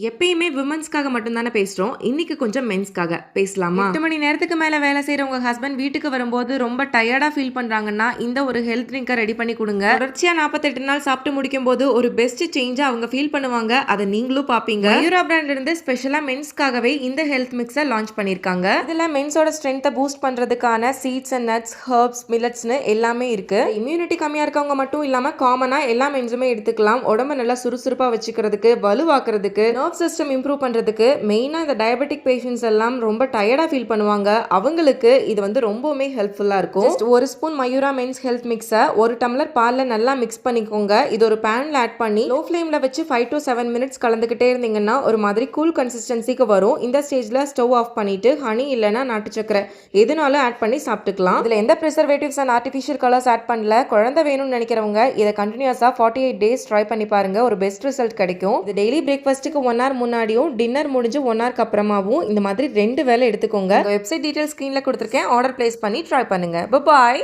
எப்பயுமே விமன்ஸ்க்காக மட்டும் தானே பேசுறோம். இன்னைக்கு கொஞ்சம் மென்ஸ்க்காக பேசலாமா? 8 மணி நேரத்துக்கு மேல வேலை செய்ற உங்க ஹஸ்பண்ட் வீட்டுக்கு வரும்போது ரொம்ப டயர்டா ஃபீல் பண்றாங்கன்னா, இந்த ஒரு ஹெல்த் ட்ரிங்க்க ரெடி பண்ணி குடுங்க. தொடர்ச்சியா 48 நாள் சாப்பிட்டு முடிக்கும்போது ஒரு பெஸ்ட் சேஞ்சா அவங்க ஃபீல் பண்ணுவாங்க. அத நீங்களும் பாப்பீங்க. மயூரா பிராண்ட்ல இருந்து ஸ்பெஷலா மென்ஸ்க்காகவே இந்த ஹெல்த் மிக்ஸ லான்ச் பண்ணிருக்காங்க. இதுல மென்ஸோட ஸ்ட்ரென்த்தை பூஸ்ட் பண்றதுக்கான சீட்ஸ் அண்ட் நட்ஸ், ஹெர்ப்ஸ், மில்லட்ஸ்னு எல்லாமே இருக்கு. இம்யூனிட்டி கம்மியா இருக்கவங்க மட்டும் இல்லாம காமனா எல்லா மென்ஸுமே எடுத்துக்கலாம். உடம்ப நல்லா சுறுசுறுப்பா வச்சுக்கிறதுக்கு, வலுவாக்குறதுக்கு, நர்வ் சிஸ்டம் இம்ப்ரூவ் பண்றதுக்கு, மெயினா இந்த டயபெட்டிக் பேஷண்ட்ஸ் எல்லாம் ரொம்ப டயர்டா ஃபீல் பண்ணுவாங்க. அவங்களுக்கு இது வந்து ரொம்பவுமே ஹெல்ப்ஃபுல்லா இருக்கும். ஜஸ்ட் ஒரு ஸ்பூன் மயூரா மென்ஸ் ஹெல்த் மிக்ஸை ஒரு டம்ளர் பால்ல நல்லா மிக்ஸ் பண்ணிக்கோங்க. இது ஒரு பேன்ல ஆட் பண்ணி லோ ஃப்ளேம்ல வச்சு 5 to 7 மினிட்ஸ் கலந்துக்கிட்டே இருந்தீங்கன்னா ஒரு மாதிரி கூல் கன்சிஸ்டன்சிக்கு வரும். இந்த ஸ்டேஜ்ல ஸ்டவ் ஆஃப் பண்ணிட்டு ஹனி இல்லைன்னா நாட்டு சக்கரை எதுனாலும் ஆட் பண்ணி சாப்பிட்டுக்கலாம். இதுல எந்த preservatives and artificial colours add பண்ணல. குழந்தை வேணும்னு நினைக்கிறவங்க இதை கண்டினியூஸா 48 டேஸ் ட்ரை பண்ணி பாருங்க. ஒரு பெஸ்ட் ரிசல்ட் கிடைக்கும். இது டெய்லி பிரேக்ஃபாஸ்ட்டுக்கு 1 hour முன்னாடியும் டின்னர் முடிஞ்சு 1 hour அப்புறமாவும் இந்த மாதிரி 2 வேளை எடுத்துக்கோங்க. வெப்சைட் டீடைல்ஸ் ஸ்க்ரீன்ல கொடுத்துருக்கேன். ஆர்டர் பிளேஸ் பண்ணி ட்ரை பண்ணுங்க. பாய்.